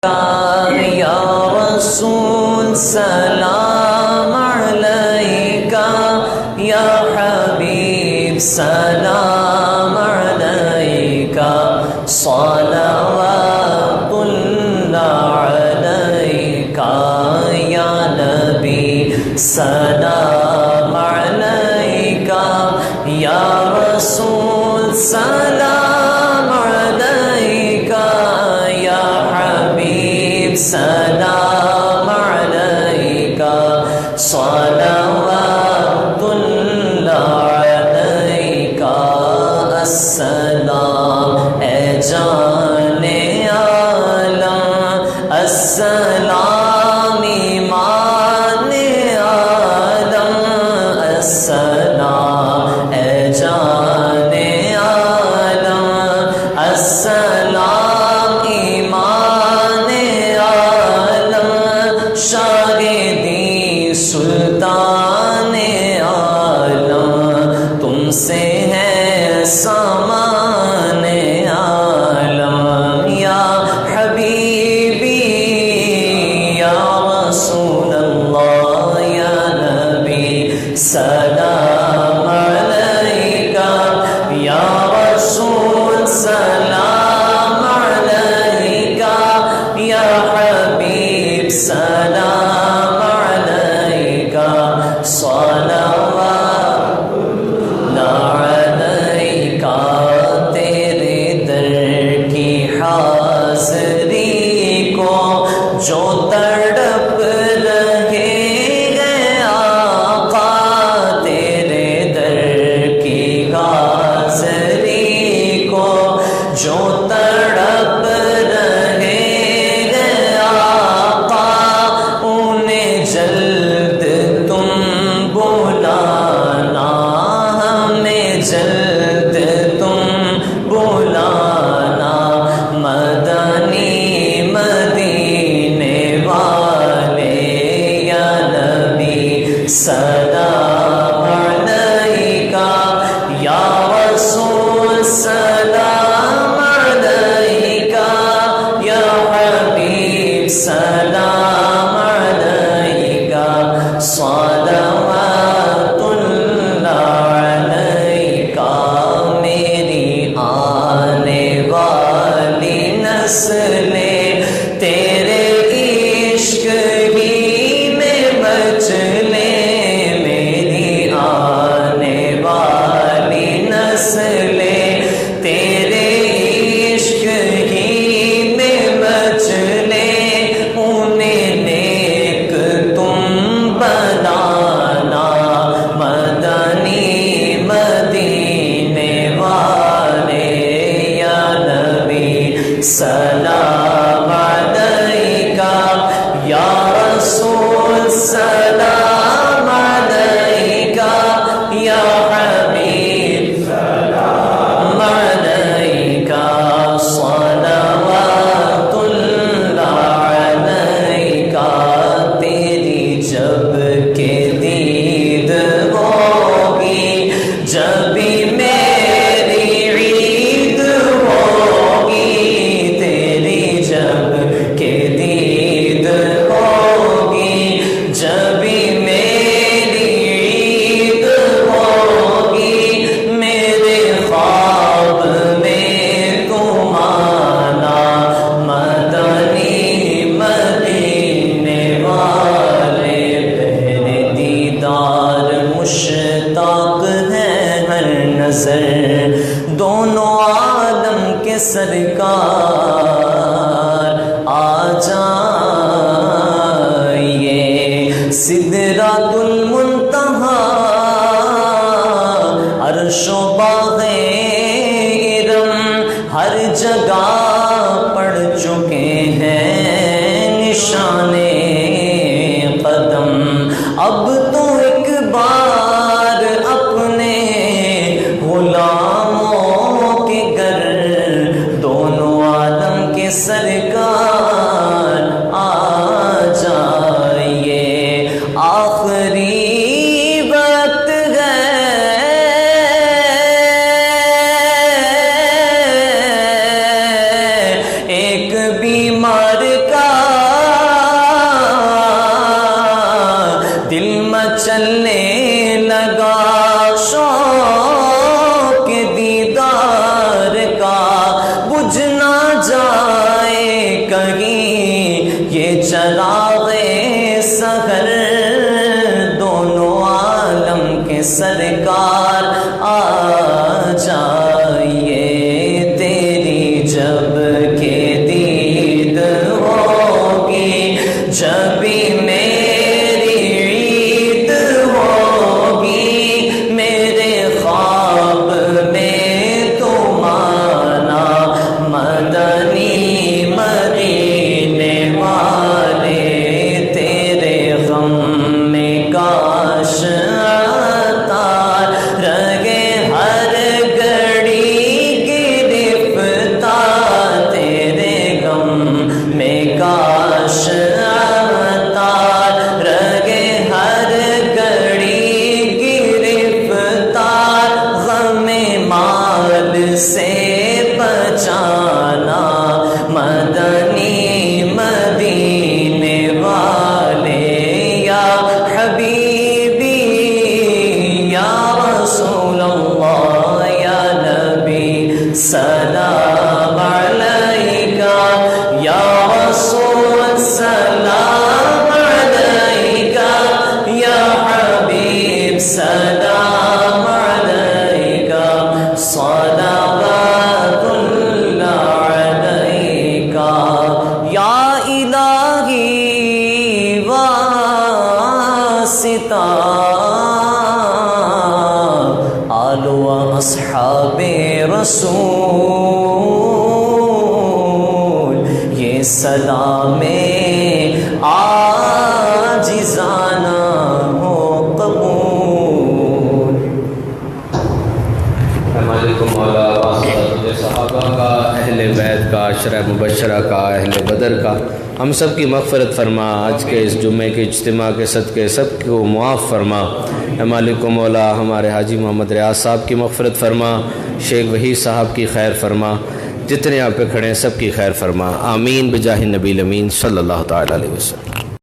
یا رسول سلام علیکہ، یا حبیب سلام علیکہ، صلوات اللہ علیکہ، یا نبی سلام علیکہ، یا رسول سلام علیکہ، یا حبیب سلام علیکہ، صلوات اللہ علیکہ، السلام اے جان عالم، السلام ایمان عالم، السلام اے جان عالم، السلام ایمان عالم، شاہ دین سلطان عالم، تم سے ہے سامان عالم، یا حبیبی یا رسول اللہ، یا نبی سلام علیکہ، یا رسول سلام علیکہ، یا حبیب سلام علیکہ، صلوات اللہ علیکہ، تیرے در کی حاضری کو جو تڑپ رہے ہیں آقا، تیرے در کی حاضری کو جو تڑپ رہے ہیں آقا، انہیں جلد تم بلانا، ہمیں جلد تم بلانا، مدنی مدینے والے، یا نبی سلام علیکہ، یا رسول سلام علیکہ، یا حبیب سلام علیکہ، صلوات اللہ علیکہ، میری آنے والی نسلیں تیرے عشق ہی میں بچ لیں، میری آنے والی نسلیں تیرے عشق ہی میں بچ لیں، انہیں نیک تم بنانا، مدنی مدینے والے، یا نبی سلام علیکہ، یا رسول سلام علیکہ، یا حبیب سلام علیکہ، صلوات اللہ علیکہ، تیری جب کہ دید ہوگی، جبھی میری عید ہوگی، تیری جب کہ دید ہوگی، جبھی میری عید ہوگی، میرے خواب میں تم آنا، مدنی مدینے والے، پہلے دیدار مشتاق ہے ہر نظر، دونوں عالم کے سرکار آ جائیے، سدرۃ المنتہا عرش و باغ ارم ہر جگہ پڑ چکے ہیں نشانے قدم، اب تو ایک بار اپنے غلاموں کے گھر دونوں عالم کے سرکار آ جائیے، آخری وقت ہے، ایک بیمار کا چراغے سحر دونوں عالم کے سرکار آ جائیے تیری جب کہ دید ہوگی جبھی میری عید ہوگی میرے خواب میں تم آنا مدنی مدینے والے تیرے غم میں کاش عطار رگے ہر گھڑی گرفتار تیرے غم میں کاش عطار رگے ہر گھڑی گرفتار غم مال سے بچانا مدنی مدینے والے یا حبیبی یا رسول اللہ یا نبی سلام علیکہ یا رسول سلام علیکہ یا حبیب سلام علیکہ صلوات اللہ علیکہ یا الہی واسطہ آل و اصحاب رسول یہ سلام عاجزانہ ہو قبول مالکم مولا واسطہ صحابہ کا اہل بیت کا عشرہ مبشرہ کا اہل بدر کا ہم سب کی مغفرت فرما آج کے اس جمعے کے اجتماع کے صدقے سب کو معاف فرما اے مالک و مولا ہمارے حاجی محمد ریاض صاحب کی مغفرت فرما شیخ وحید صاحب کی خیر فرما جتنے یہاں پہ کھڑے ہیں سب کی خیر فرما آمین بجاہ النبی الامین صلی اللہ تعالی علیہ وسلم